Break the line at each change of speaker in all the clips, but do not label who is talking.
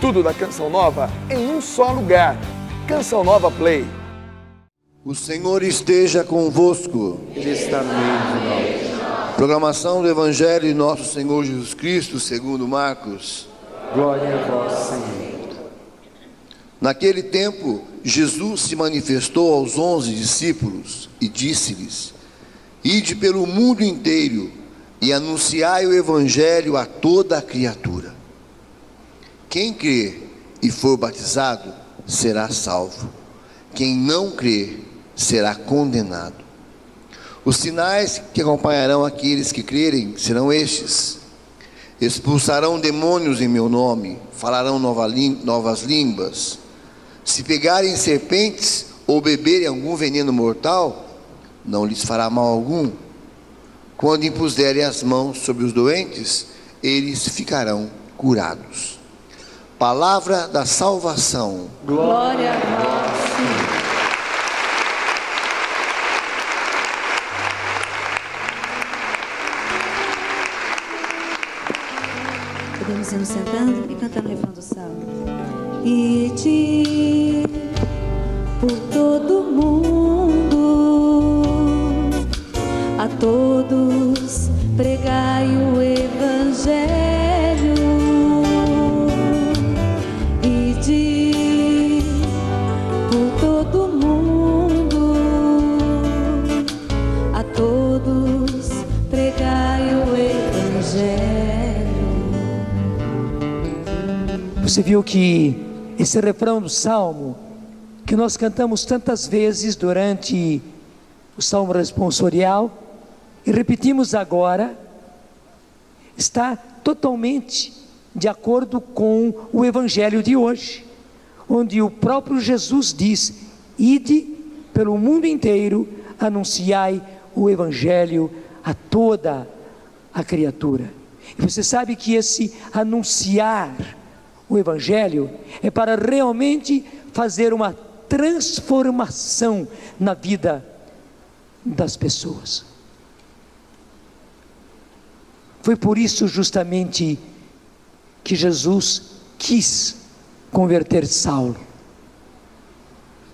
Tudo da Canção Nova em um só lugar. Canção Nova Play.
O Senhor esteja convosco.
Ele está no meio de nós.
Proclamação do Evangelho de nosso Senhor Jesus Cristo, segundo Marcos.
Glória a vós, Senhor.
Naquele tempo, Jesus se manifestou aos 11 discípulos e disse-lhes: Ide pelo mundo inteiro e anunciai o Evangelho a toda a criatura. Quem crer e for batizado será salvo. Quem não crer será condenado. Os sinais que acompanharão aqueles que crerem serão estes: expulsarão demônios em meu nome, falarão novas línguas. Se pegarem serpentes ou beberem algum veneno mortal, não lhes fará mal algum. Quando impuserem as mãos sobre os doentes, eles ficarão curados. Palavra da salvação.
Glória a vós, Senhor.
Podemos ir nos sentando e cantando levando o salmo. Ide por todo mundo, a todos pregai o Evangelho. Ide por todo mundo, a todos pregai o Evangelho.
Você viu que esse refrão do Salmo, que nós cantamos tantas vezes durante o Salmo responsorial, e repetimos agora, está totalmente de acordo com o Evangelho de hoje, onde o próprio Jesus diz: Ide pelo mundo inteiro, anunciai o Evangelho a toda a criatura. E você sabe que esse anunciar o Evangelho é para realmente fazer uma transformação na vida das pessoas. Foi por isso justamente que Jesus quis converter Saulo.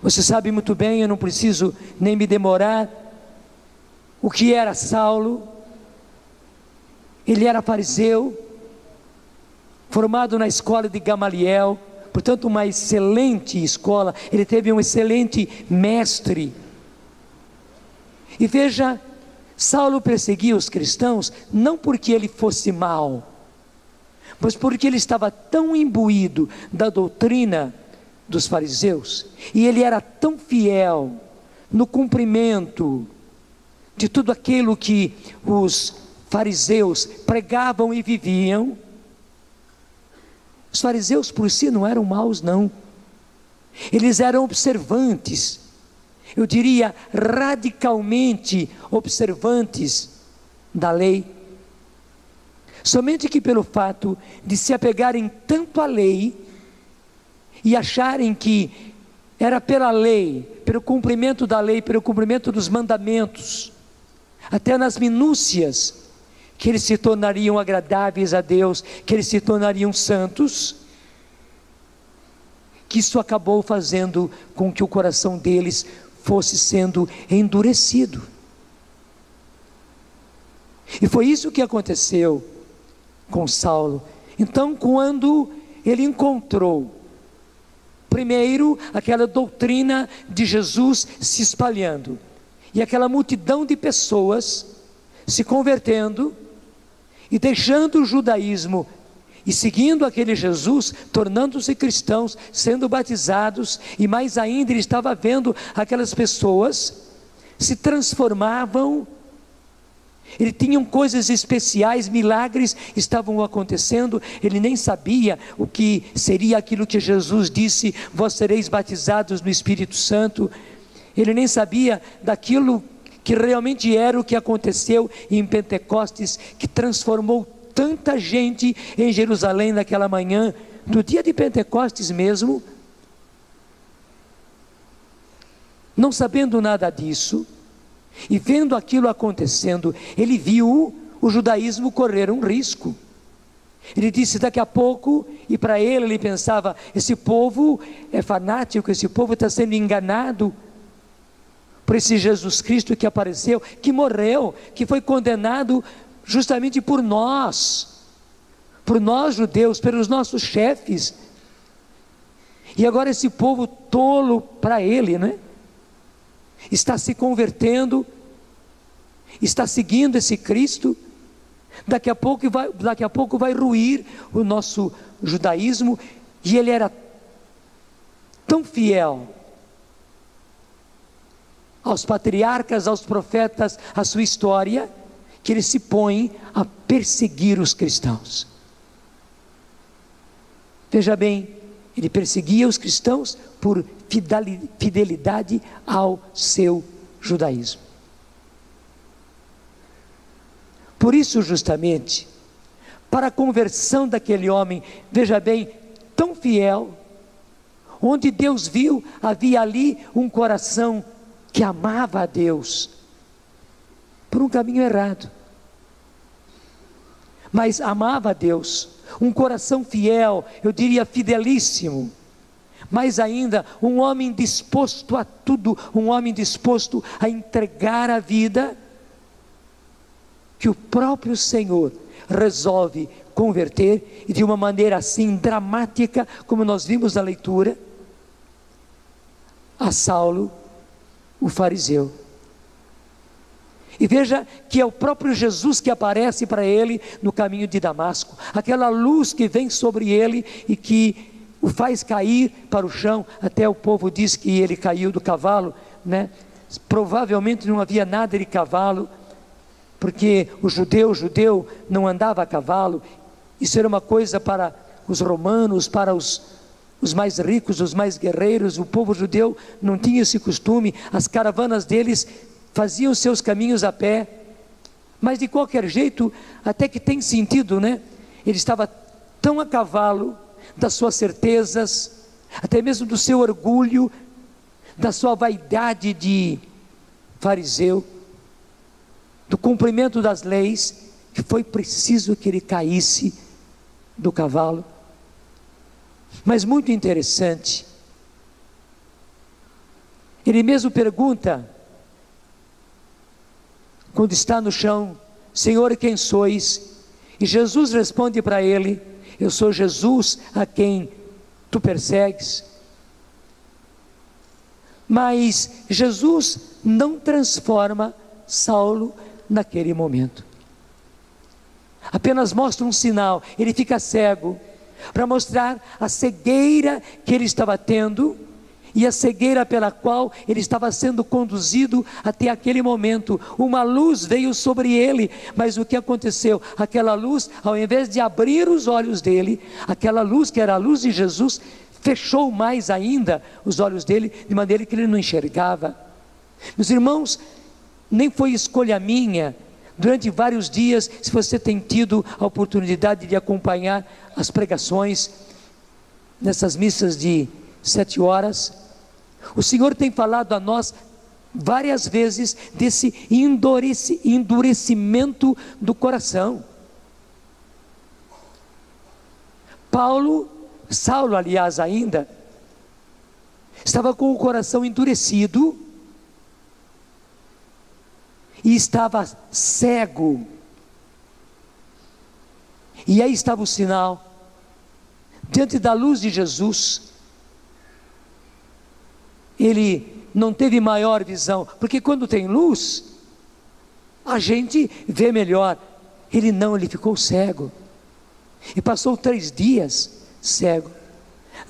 Você sabe muito bem, eu não preciso nem me demorar, o que era Saulo. Ele era fariseu, formado na escola de Gamaliel, portanto uma excelente escola. Ele teve um excelente mestre. E veja, Saulo perseguia os cristãos não porque ele fosse mau, mas porque ele estava tão imbuído da doutrina dos fariseus, e ele era tão fiel no cumprimento de tudo aquilo que os fariseus pregavam e viviam. Os fariseus por si não eram maus, não. Eles eram observantes, eu diria radicalmente observantes da lei. Somente que pelo fato de se apegarem tanto à lei e acharem que era pela lei, pelo cumprimento da lei, pelo cumprimento dos mandamentos, até nas minúcias, que eles se tornariam agradáveis a Deus, que eles se tornariam santos, que isso acabou fazendo com que o coração deles fosse sendo endurecido. E foi isso que aconteceu com Saulo. Então, quando ele encontrou, primeiro, aquela doutrina de Jesus se espalhando, e aquela multidão de pessoas se convertendo, e deixando o judaísmo, e seguindo aquele Jesus, tornando-se cristãos, sendo batizados, e mais ainda ele estava vendo aquelas pessoas se transformavam, ele tinha coisas especiais, milagres estavam acontecendo, ele nem sabia o que seria aquilo que Jesus disse: vós sereis batizados no Espírito Santo. Ele nem sabia daquilo que realmente era o que aconteceu em Pentecostes, que transformou tanta gente em Jerusalém naquela manhã, no dia de Pentecostes mesmo. Não sabendo nada disso, e vendo aquilo acontecendo, ele viu o judaísmo correr um risco. Ele disse daqui a pouco, e para ele pensava, esse povo é fanático, esse povo está sendo enganado por esse Jesus Cristo que apareceu, que morreu, que foi condenado justamente por nós judeus, pelos nossos chefes. E agora esse povo tolo para ele, né? Está se convertendo, está seguindo esse Cristo. Daqui a pouco vai ruir o nosso judaísmo. E ele era tão fiel aos patriarcas, aos profetas, à sua história, que ele se põe a perseguir os cristãos. Veja bem, ele perseguia os cristãos por fidelidade ao seu judaísmo. Por isso, justamente, para a conversão daquele homem, veja bem, tão fiel, onde Deus viu, havia ali um coração que amava a Deus, por um caminho errado, mas amava a Deus, um coração fiel, eu diria fidelíssimo, mais ainda, um homem disposto a tudo, um homem disposto a entregar a vida, que o próprio Senhor resolve converter, e de uma maneira assim dramática, como nós vimos na leitura, a Saulo, o fariseu. E veja que é o próprio Jesus que aparece para ele no caminho de Damasco, aquela luz que vem sobre ele e que o faz cair para o chão. Até o povo diz que ele caiu do cavalo, né? Provavelmente não havia nada de cavalo, porque o judeu não andava a cavalo. Isso era uma coisa para os romanos, para os mais ricos, os mais guerreiros. O povo judeu não tinha esse costume. As caravanas deles faziam seus caminhos a pé, mas de qualquer jeito, até que tem sentido, né? Ele estava tão a cavalo das suas certezas, até mesmo do seu orgulho, da sua vaidade de fariseu, do cumprimento das leis, que foi preciso que ele caísse do cavalo. Mas muito interessante, ele mesmo pergunta, quando está no chão: Senhor, quem sois? E Jesus responde para ele: eu sou Jesus a quem tu persegues. Mas Jesus não transforma Saulo naquele momento, apenas mostra um sinal. Ele fica cego, para mostrar a cegueira que ele estava tendo, e a cegueira pela qual ele estava sendo conduzido até aquele momento. Uma luz veio sobre ele, mas o que aconteceu? Aquela luz, ao invés de abrir os olhos dele, aquela luz que era a luz de Jesus, fechou mais ainda os olhos dele, de maneira que ele não enxergava. Meus irmãos, nem foi escolha minha. Durante vários dias, se você tem tido a oportunidade de acompanhar as pregações nessas missas de 7 horas, o Senhor tem falado a nós várias vezes desse endurecimento do coração. Saulo, aliás, ainda estava com o coração endurecido e estava cego. E aí estava o sinal, diante da luz de Jesus. Ele não teve maior visão, porque quando tem luz, a gente vê melhor. Ele não, ele ficou cego, e passou 3 dias cego.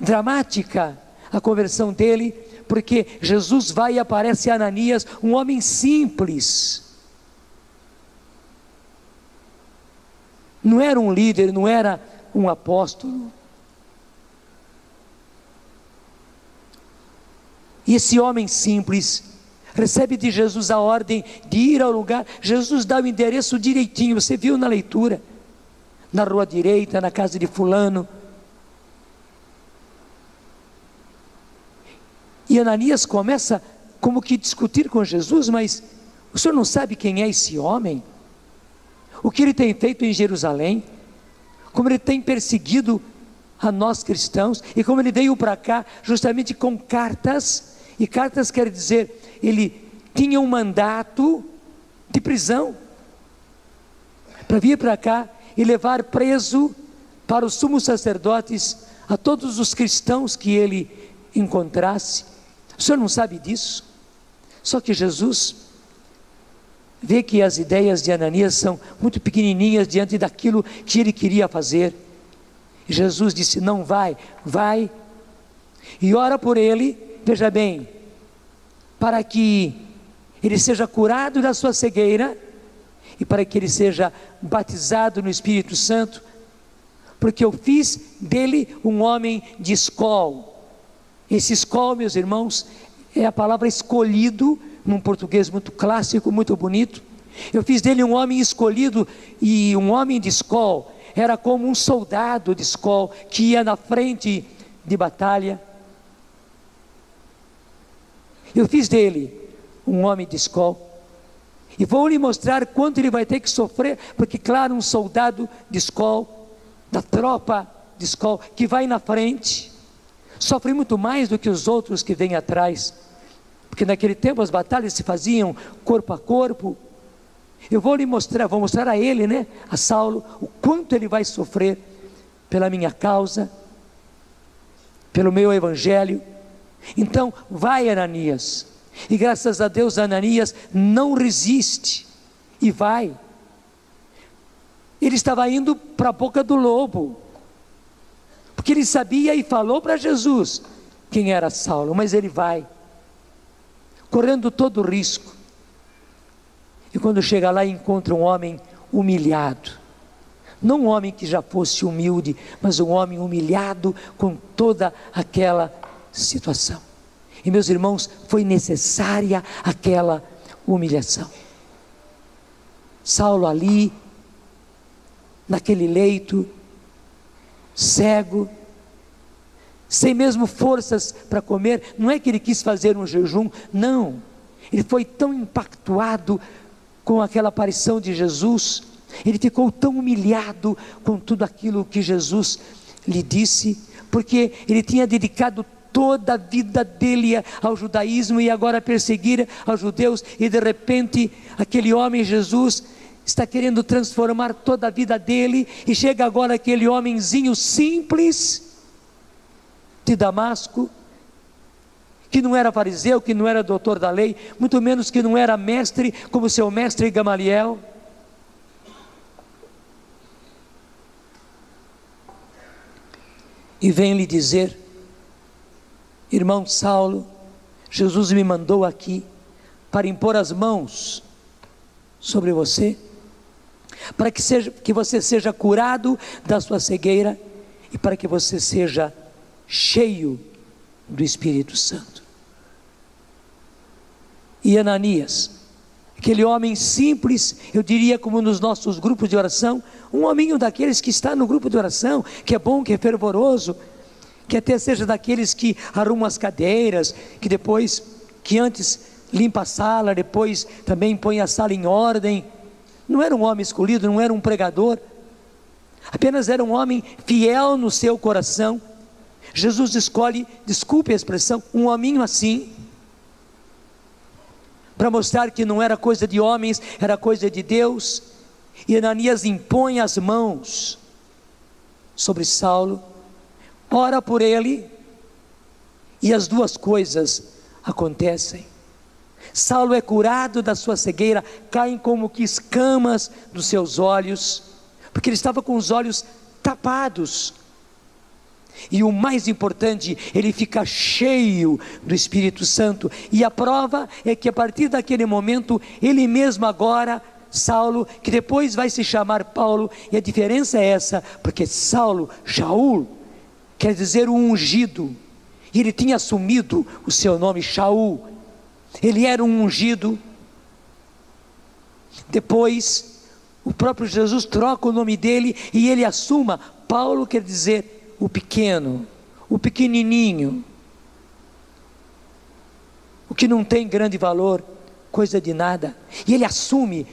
Dramática a conversão dele, porque Jesus vai e aparece a Ananias, um homem simples, não era um líder, não era um apóstolo. E esse homem simples recebe de Jesus a ordem de ir ao lugar. Jesus dá o endereço direitinho, você viu na leitura, na rua direita, na casa de fulano. E Ananias começa como que discutir com Jesus: mas o senhor não sabe quem é esse homem? O que ele tem feito em Jerusalém? como ele tem perseguido a nós cristãos, e como ele veio para cá justamente com cartas, e cartas quer dizer, ele tinha um mandato de prisão, para vir para cá e levar preso para os sumos sacerdotes a todos os cristãos que ele encontrasse. O senhor não sabe disso? Só que Jesus vê que as ideias de Ananias são muito pequenininhas diante daquilo que ele queria fazer. E Jesus disse: não vai, vai e ora por ele, veja bem, para que ele seja curado da sua cegueira e para que ele seja batizado no Espírito Santo, porque eu fiz dele um homem de escol. Esse escol, meus irmãos, é a palavra escolhido, num português muito clássico, muito bonito. Eu fiz dele um homem escolhido, e um homem de escol era como um soldado de escol que ia na frente de batalha. Eu fiz dele um homem de escol, e vou lhe mostrar quanto ele vai ter que sofrer, porque claro, um soldado de escol, da tropa de escol, que vai na frente, sofre muito mais do que os outros que vêm atrás, porque naquele tempo as batalhas se faziam corpo a corpo. Eu vou lhe mostrar, vou mostrar a ele, a Saulo, o quanto ele vai sofrer pela minha causa, pelo meu evangelho. Então vai, Ananias, e graças a Deus Ananias não resiste e vai. Ele estava indo para a boca do lobo, porque ele sabia e falou para Jesus quem era Saulo, mas ele vai, correndo todo o risco. E quando chega lá, encontra um homem humilhado, não um homem que já fosse humilde, mas um homem humilhado com toda aquela situação. E meus irmãos, foi necessária aquela humilhação. Saulo ali, naquele leito, cego, sem mesmo forças para comer. Não é que ele quis fazer um jejum, não, ele foi tão impactuado com aquela aparição de Jesus, ele ficou tão humilhado com tudo aquilo que Jesus lhe disse, porque ele tinha dedicado toda a vida dele ao judaísmo e agora perseguir aos judeus, e de repente aquele homem Jesus está querendo transformar toda a vida dele, e chega agora aquele homenzinho simples de Damasco, que não era fariseu, que não era doutor da lei, muito menos que não era mestre como seu mestre Gamaliel. E vem lhe dizer: irmão Saulo, Jesus me mandou aqui para impor as mãos sobre você, para que você seja curado da sua cegueira e para que você seja cheio do Espírito Santo. E Ananias, aquele homem simples, eu diria como nos nossos grupos de oração, um hominho daqueles que está no grupo de oração, que é bom, que é fervoroso, que até seja daqueles que arrumam as cadeiras, que antes limpa a sala, depois também põe a sala em ordem. Não era um homem escolhido, não era um pregador, apenas era um homem fiel no seu coração. Jesus escolhe, desculpe a expressão, um hominho assim, para mostrar que não era coisa de homens, era coisa de Deus. E Ananias impõe as mãos sobre Saulo, ora por ele, e as duas coisas acontecem. Saulo é curado da sua cegueira, caem como que escamas dos seus olhos, porque ele estava com os olhos tapados. E o mais importante, ele fica cheio do Espírito Santo, e a prova é que a partir daquele momento, ele mesmo agora, Saulo, que depois vai se chamar Paulo, e a diferença é essa, porque Saulo, Shaul, quer dizer o ungido, e ele tinha assumido o seu nome Shaul, ele era um ungido. Depois, o próprio Jesus troca o nome dele, e ele assuma, Paulo quer dizer o pequeno, o pequenininho, o que não tem grande valor, coisa de nada. E ele assume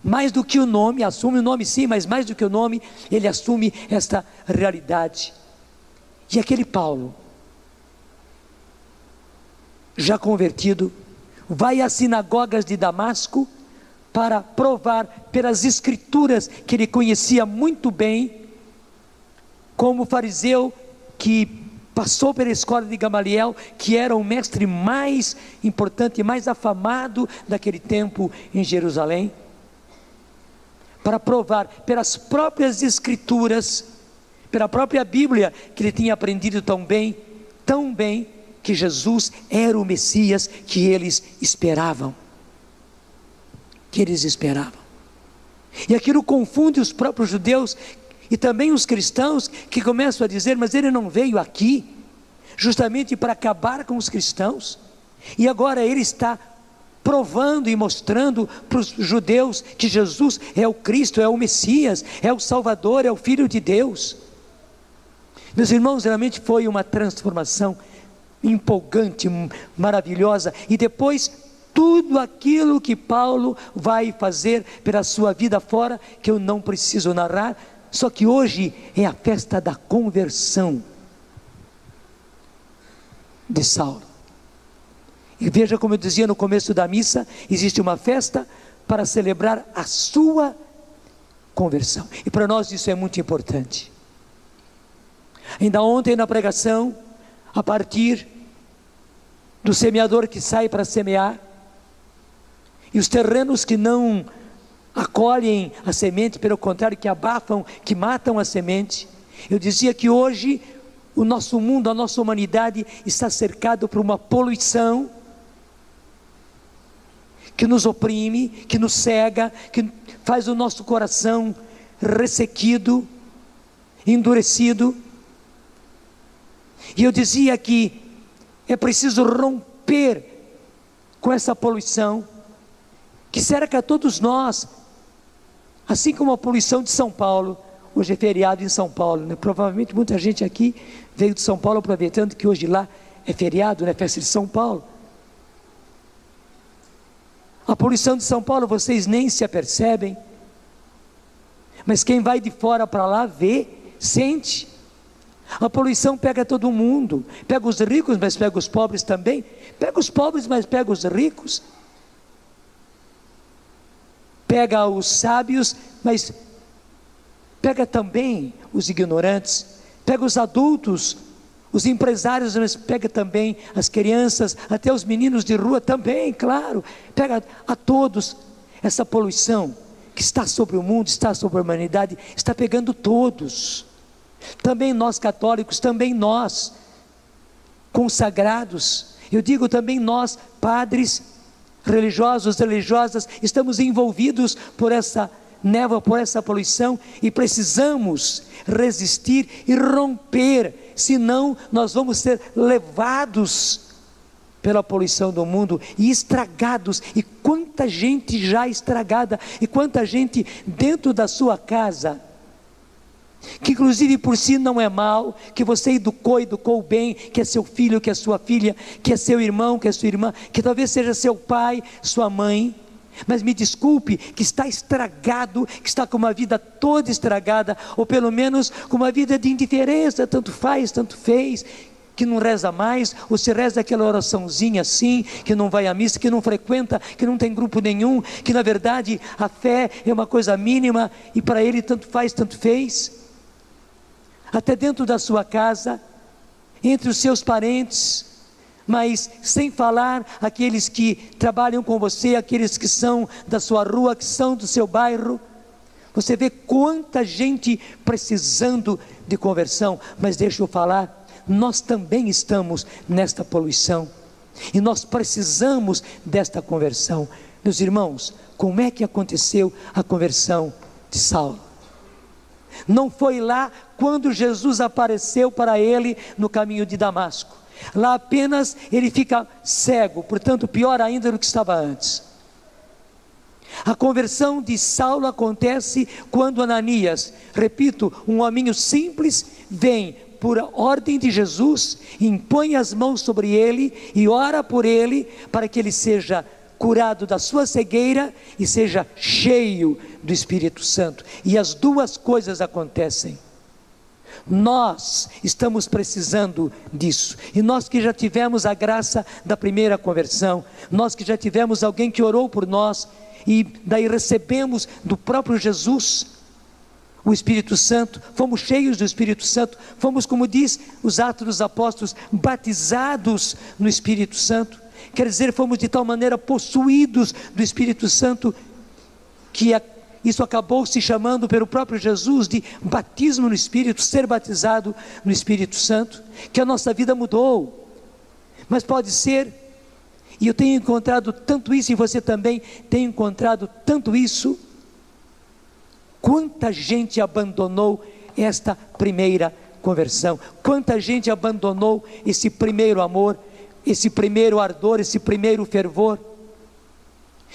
mais do que o nome, assume o nome sim, mas mais do que o nome, ele assume esta realidade. E aquele Paulo, já convertido, vai às sinagogas de Damasco para provar pelas escrituras que ele conhecia muito bem, como fariseu que passou pela escola de Gamaliel, que era o mestre mais importante, mais afamado daquele tempo em Jerusalém, para provar pelas próprias escrituras, pela própria Bíblia, que ele tinha aprendido tão bem, que Jesus era o Messias que eles esperavam. E aquilo confunde os próprios judeus e também os cristãos, que começam a dizer: mas ele não veio aqui justamente para acabar com os cristãos, e agora ele está provando e mostrando para os judeus que Jesus é o Cristo, é o Messias, é o Salvador, é o Filho de Deus. Meus irmãos, realmente foi uma transformação empolgante, maravilhosa. E depois tudo aquilo que Paulo vai fazer pela sua vida fora, que eu não preciso narrar, só que hoje é a festa da conversão de Saulo. E veja, como eu dizia no começo da missa, existe uma festa para celebrar a sua conversão, e para nós isso é muito importante. Ainda ontem na pregação, a partir do semeador que sai para semear, e os terrenos que não acolhem a semente, pelo contrário, que abafam, que matam a semente, eu dizia que hoje o nosso mundo, a nossa humanidade está cercado por uma poluição que nos oprime, que nos cega, que faz o nosso coração ressequido, endurecido. E eu dizia que é preciso romper com essa poluição que cerca todos nós, assim como a poluição de São Paulo. Hoje é feriado em São Paulo, né? Provavelmente muita gente aqui veio de São Paulo aproveitando que hoje lá é feriado, né? Festa de São Paulo. A poluição de São Paulo vocês nem se apercebem, mas quem vai de fora para lá vê, sente. A poluição pega todo mundo, pega os ricos, mas pega os pobres também, pega os pobres, mas pega os ricos, pega os sábios, mas pega também os ignorantes, pega os adultos, os empresários, mas pega também as crianças, até os meninos de rua também, claro, pega a todos. Essa poluição que está sobre o mundo, está sobre a humanidade, está pegando todos, também nós católicos, também nós consagrados, eu digo também nós padres, religiosos, religiosas, estamos envolvidos por essa névoa, por essa poluição, e precisamos resistir e romper, senão nós vamos ser levados pela poluição do mundo e estragados. E quanta gente já estragada, e quanta gente dentro da sua casa, que inclusive por si não é mal, que você educou bem, que é seu filho, que é sua filha, que é seu irmão, que é sua irmã, que talvez seja seu pai, sua mãe, mas me desculpe, que está estragado, que está com uma vida toda estragada, ou pelo menos com uma vida de indiferença, tanto faz, tanto fez, que não reza mais, ou se reza aquela oraçãozinha assim, que não vai à missa, que não frequenta, que não tem grupo nenhum, que na verdade a fé é uma coisa mínima, e para ele tanto faz, tanto fez. Até dentro da sua casa, entre os seus parentes, mas sem falar aqueles que trabalham com você, aqueles que são da sua rua, que são do seu bairro. Você vê quanta gente precisando de conversão, mas deixa eu falar, nós também estamos nesta poluição, e nós precisamos desta conversão. Meus irmãos, como é que aconteceu a conversão de Saulo? Não foi lá quando Jesus apareceu para ele no caminho de Damasco. Lá apenas ele fica cego, portanto pior ainda do que estava antes. A conversão de Saulo acontece quando Ananias, repito, um hominho simples, vem por ordem de Jesus, impõe as mãos sobre ele e ora por ele para que ele seja curado da sua cegueira e seja cheio do Espírito Santo. E as duas coisas acontecem. Nós estamos precisando disso, e nós que já tivemos a graça da primeira conversão, nós que já tivemos alguém que orou por nós, e daí recebemos do próprio Jesus o Espírito Santo, fomos cheios do Espírito Santo, fomos, como diz os Atos dos Apóstolos, batizados no Espírito Santo, quer dizer, fomos de tal maneira possuídos do Espírito Santo, que isso acabou se chamando pelo próprio Jesus de batismo no Espírito, ser batizado no Espírito Santo, que a nossa vida mudou. Mas pode ser, e eu tenho encontrado tanto isso, e você também tem encontrado tanto isso, quanta gente abandonou esta primeira conversão, quanta gente abandonou esse primeiro amor, esse primeiro ardor, esse primeiro fervor,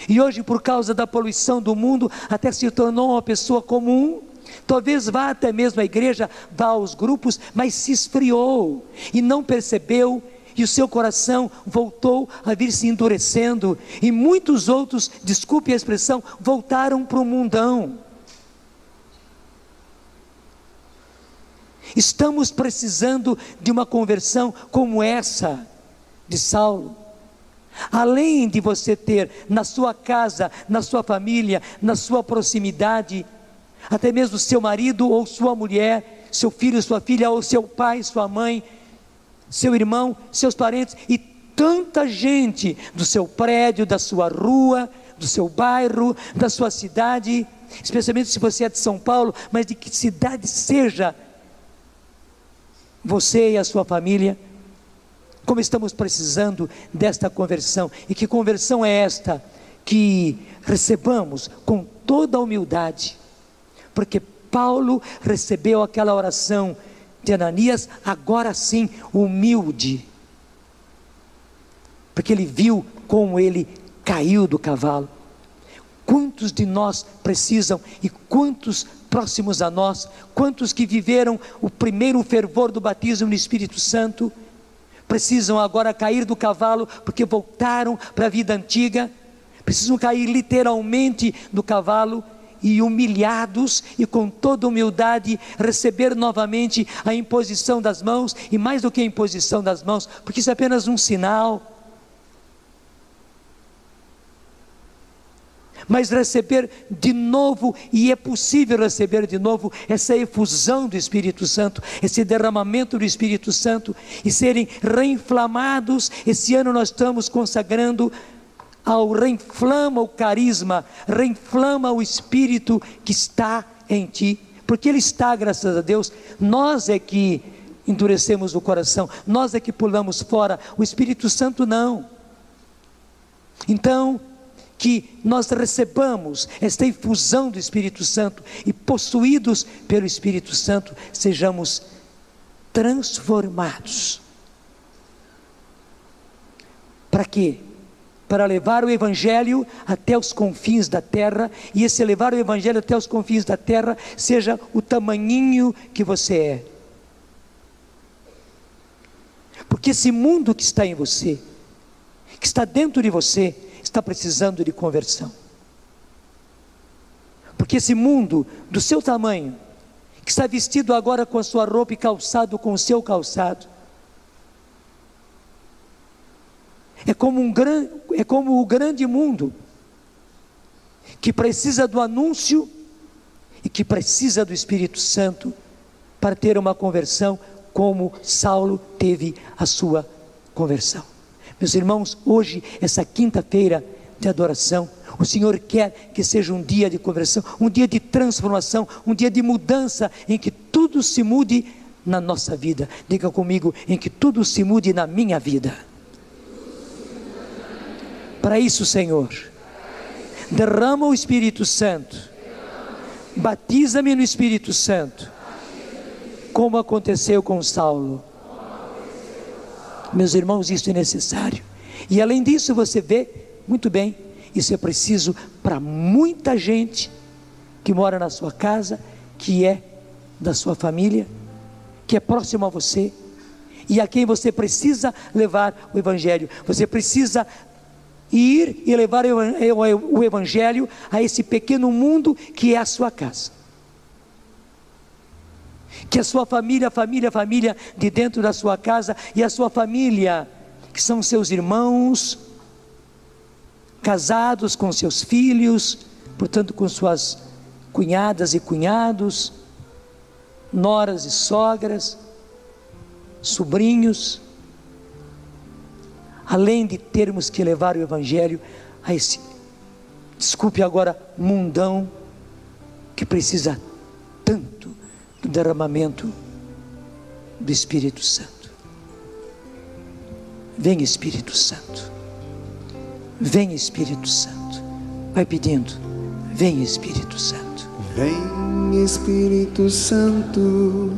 e hoje, por causa da poluição do mundo, até se tornou uma pessoa comum. Talvez vá até mesmo à igreja, vá aos grupos, mas se esfriou e não percebeu, e o seu coração voltou a vir se endurecendo, e muitos outros, desculpe a expressão, voltaram para o mundão. Estamos precisando de uma conversão como essa de Saulo. Além de você ter na sua casa, na sua família, na sua proximidade, até mesmo seu marido ou sua mulher, seu filho, sua filha, ou seu pai, sua mãe, seu irmão, seus parentes, e tanta gente do seu prédio, da sua rua, do seu bairro, da sua cidade, especialmente se você é de São Paulo, mas de que cidade seja, você e a sua família, como estamos precisando desta conversão. E que conversão é esta? Que recebamos com toda a humildade, porque Paulo recebeu aquela oração de Ananias, agora sim, humilde, porque ele viu como ele caiu do cavalo. Quantos de nós precisam, e quantos próximos a nós, quantos que viveram o primeiro fervor do batismo no Espírito Santo, precisam agora cair do cavalo, porque voltaram para a vida antiga, precisam cair literalmente do cavalo, e humilhados, e com toda humildade, receber novamente a imposição das mãos, e mais do que a imposição das mãos, porque isso é apenas um sinal, mas receber de novo, e é possível receber de novo essa efusão do Espírito Santo, esse derramamento do Espírito Santo, e serem reinflamados. Esse ano nós estamos consagrando ao reinflama o carisma, reinflama o Espírito que está em ti, porque Ele está, graças a Deus. Nós é que endurecemos o coração, nós é que pulamos fora, o Espírito Santo não. Então, que nós recebamos esta infusão do Espírito Santo, e possuídos pelo Espírito Santo, sejamos transformados. Para quê? Para levar o Evangelho até os confins da terra, e esse levar o Evangelho até os confins da terra, seja o tamanhinho que você é. Porque esse mundo que está em você, que está dentro de você, está precisando de conversão. Porque esse mundo do seu tamanho, que está vestido agora com a sua roupa e calçado com o seu calçado, é como o grande mundo, que precisa do anúncio, e que precisa do Espírito Santo, para ter uma conversão, como Saulo teve a sua conversão. Meus irmãos, hoje, essa quinta-feira de adoração, o Senhor quer que seja um dia de conversão, um dia de transformação, um dia de mudança, em que tudo se mude na nossa vida. Diga comigo, em que tudo se mude na minha vida. Para isso, Senhor, derrama o Espírito Santo, batiza-me no Espírito Santo, como aconteceu com Saulo. Meus irmãos, isso é necessário. E além disso, você vê muito bem, isso é preciso para muita gente que mora na sua casa, que é da sua família, que é próximo a você, e a quem você precisa levar o Evangelho. Você precisa ir e levar o Evangelho a esse pequeno mundo que é a sua casa. Que a sua família de dentro da sua casa, e a sua família, que são seus irmãos, casados com seus filhos, portanto com suas cunhadas e cunhados, noras e sogras, sobrinhos, além de termos que levar o Evangelho a esse, desculpe agora, mundão, que precisa tanto do derramamento do Espírito Santo. Vem Espírito Santo, vem Espírito Santo, vai pedindo, vem Espírito Santo.
Vem Espírito Santo,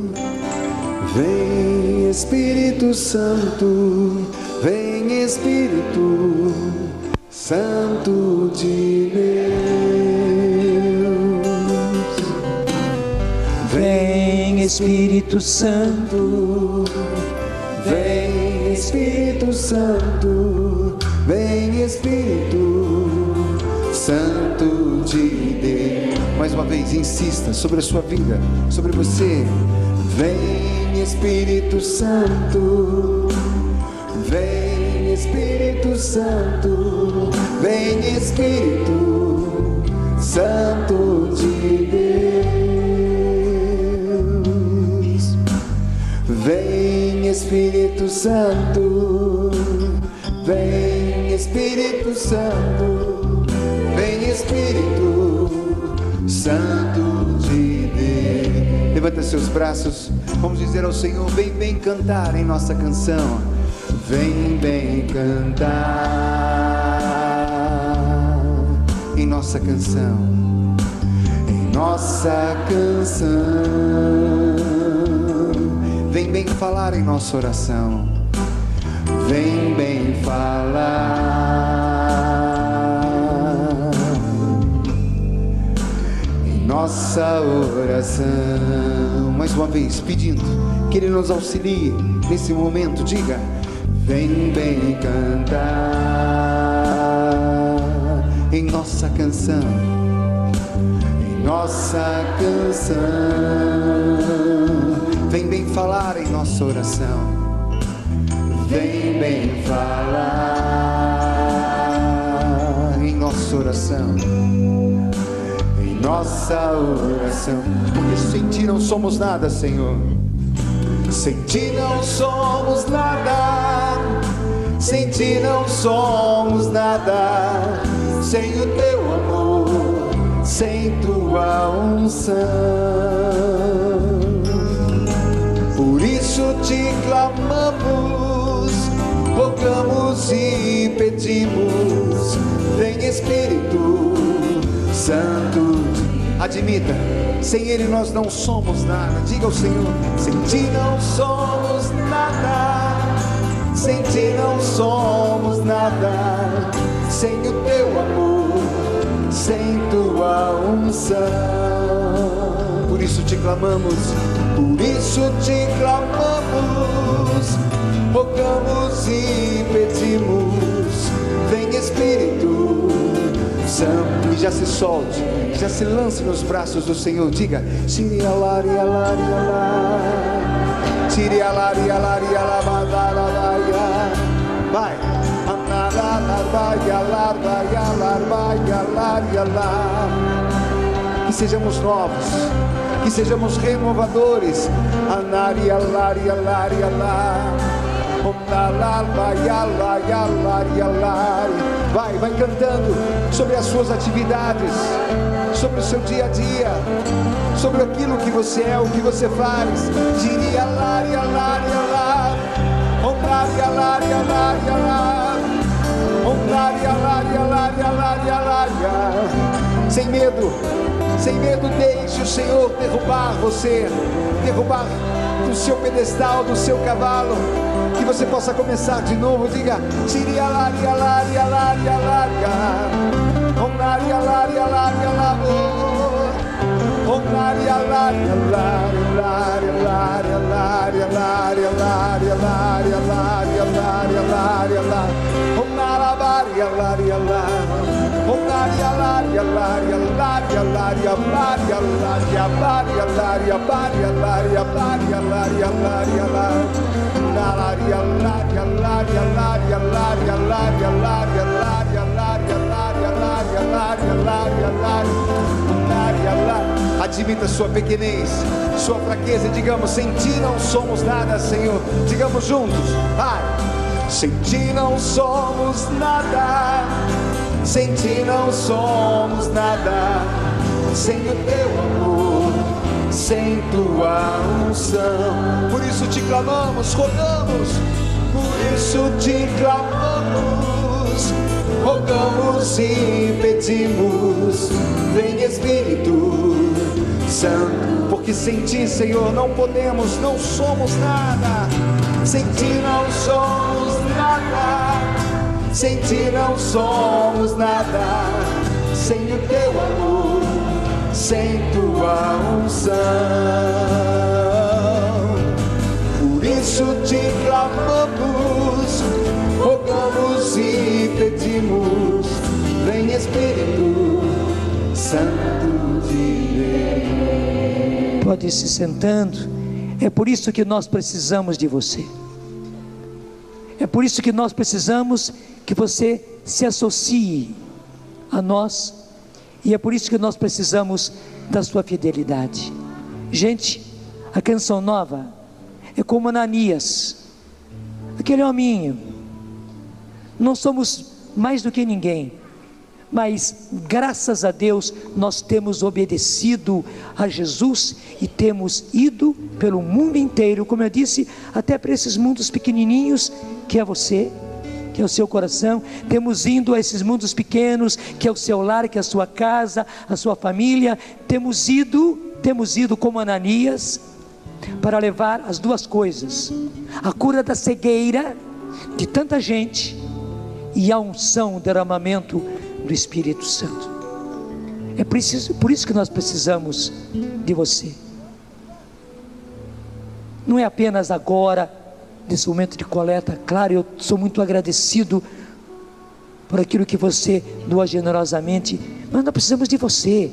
vem Espírito Santo, vem Espírito Santo de Deus.
Vem Espírito Santo,
Vem Espírito Santo, vem Espírito Santo de Deus. Mais uma vez, insista sobre a sua vida, sobre você. Vem Espírito Santo, vem Espírito Santo, vem Espírito Santo de Deus. Vem Espírito Santo, vem Espírito Santo, vem Espírito Santo de Deus. Levanta seus braços, vamos dizer ao Senhor: vem bem cantar em nossa canção. Vem bem cantar em nossa canção, em nossa canção. Vem bem falar em nossa oração, vem bem falar em nossa oração. Mais uma vez, pedindo que Ele nos auxilie nesse momento. Diga: vem bem cantar em nossa canção, em nossa canção. Vem bem falar em nossa oração, vem bem falar em nossa oração, em nossa oração. Porque sem Ti não somos nada, Senhor. Sem Ti não somos nada, sem Ti não somos nada. Sem o Teu amor, sem Tua unção. Por isso Te clamamos, rogamos e pedimos. Vem Espírito Santo. Admita, sem Ele nós não somos nada. Diga ao Senhor: sem Ti não somos nada, sem Ti não somos nada. Sem o Teu amor, sem Tua unção. Por isso Te clamamos, por isso Te clamamos, rogamos e pedimos. Vem Espírito Santo. E já se solte, já se lance nos braços do Senhor. Diga: tire a lari, a lari, a lari, tire a lari, a lari, a lari, vai. Que sejamos novos, que sejamos renovadores. Anari, alari, alari, alari. Vai cantando sobre as suas atividades, sobre o seu dia a dia, sobre aquilo que você é, o que você faz. Tire a lari, a lari, a lari. Onari, a lari, a lari, a lari. Onari, a lari, a lari, a lari, a lari. Sem medo, deixe o Senhor derrubar você, derrubar do seu pedestal, do seu cavalo. Que você possa começar de novo. Diga: tire a lari, a lari, a lari, a lari. Onari, a lari, a lari, a lari. Onari, a lari, a lari, a lari, a lari, a lari, a lari, a lari, a lari, a lari, a lari, a lari, a lari. Onara, bari, Admita sua pequenez, sua fraqueza e digamos: sem ti não somos nada, Senhor. Digamos juntos: vai. Sem ti não somos nada, sem ti não somos nada, sem o teu amor, sem tua unção. Por isso te clamamos, rogamos, por isso te clamamos, rogamos e pedimos: vem Espírito Santo, porque sem ti, Senhor, não podemos, não somos nada. Sem ti não somos nada, sem ti não somos nada, sem o teu amor, sem tua unção. Por isso te clamamos, rogamos e pedimos: vem Espírito Santo de Deus.
Pode ir se sentando. É por isso que nós precisamos de você. É por isso que nós precisamos que você se associe a nós. E é por isso que nós precisamos da sua fidelidade. Gente, a Canção Nova é como Ananias, aquele hominho. Não somos mais do que ninguém, mas graças a Deus nós temos obedecido a Jesus e temos ido pelo mundo inteiro, como eu disse, até para esses mundos pequenininhos que é você, que é o seu coração. Temos ido a esses mundos pequenos, que é o seu lar, que é a sua casa, a sua família. Temos ido como Ananias para levar as duas coisas: a cura da cegueira de tanta gente e a unção, o derramamento do Espírito Santo. É por isso que nós precisamos de você. Não é apenas agora, nesse momento de coleta. Claro, eu sou muito agradecido por aquilo que você doa generosamente, mas nós precisamos de você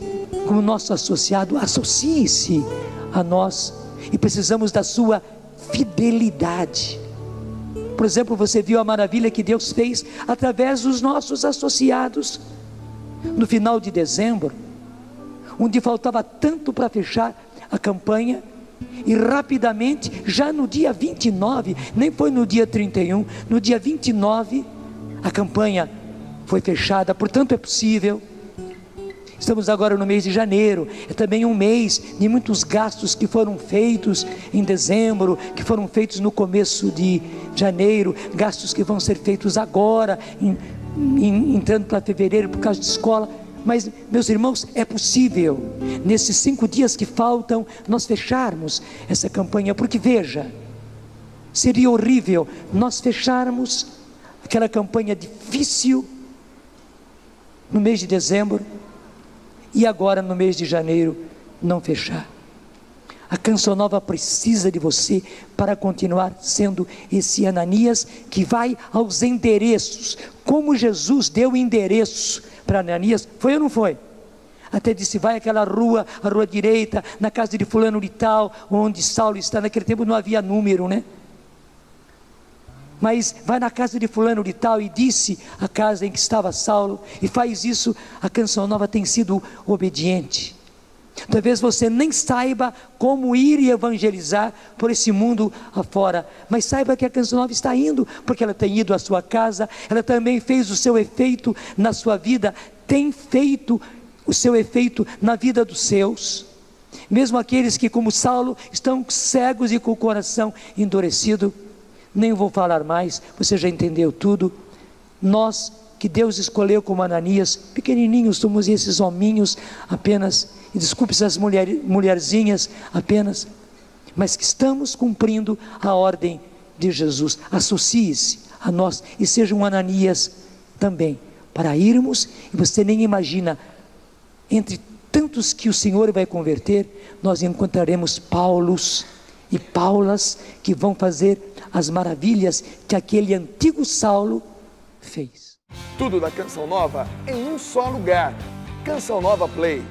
como nosso associado. Associe-se a nós e precisamos da sua fidelidade. Por exemplo, você viu a maravilha que Deus fez através dos nossos associados no final de dezembro, onde faltava tanto para fechar a campanha, e rapidamente, já no dia 29, nem foi no dia 31, no dia 29 a campanha foi fechada. Portanto, é possível. Estamos agora no mês de janeiro, é também um mês de muitos gastos que foram feitos em dezembro, que foram feitos no começo de janeiro, gastos que vão ser feitos agora, entrando para fevereiro por causa de escola. Mas, meus irmãos, é possível, nesses 5 dias que faltam, nós fecharmos essa campanha, porque veja, seria horrível nós fecharmos aquela campanha difícil no mês de dezembro, e agora no mês de janeiro não fechar. A Canção Nova precisa de você para continuar sendo esse Ananias que vai aos endereços, como Jesus deu endereço para Ananias. Foi ou não foi? Até disse: vai àquela rua, a rua direita, na casa de fulano de tal, onde Saulo está. Naquele tempo não havia número, né? Mas vai na casa de fulano de tal, e disse a casa em que estava Saulo, e faz isso. A Canção Nova tem sido obediente. Talvez você nem saiba como ir e evangelizar por esse mundo afora, mas saiba que a Canção Nova está indo, porque ela tem ido à sua casa. Ela também fez o seu efeito na sua vida, tem feito o seu efeito na vida dos seus, mesmo aqueles que, como Saulo, estão cegos e com o coração endurecido. Nem vou falar mais, você já entendeu tudo. Nós que Deus escolheu como Ananias, pequenininhos, somos esses hominhos apenas, e desculpe essas mulherzinhas apenas, mas que estamos cumprindo a ordem de Jesus. Associe-se a nós e seja um Ananias também, para irmos, e você nem imagina, entre tantos que o Senhor vai converter, nós encontraremos Paulos e Paulas que vão fazer as maravilhas que aquele antigo Saulo fez.
Tudo da Canção Nova em um só lugar. Canção Nova Play.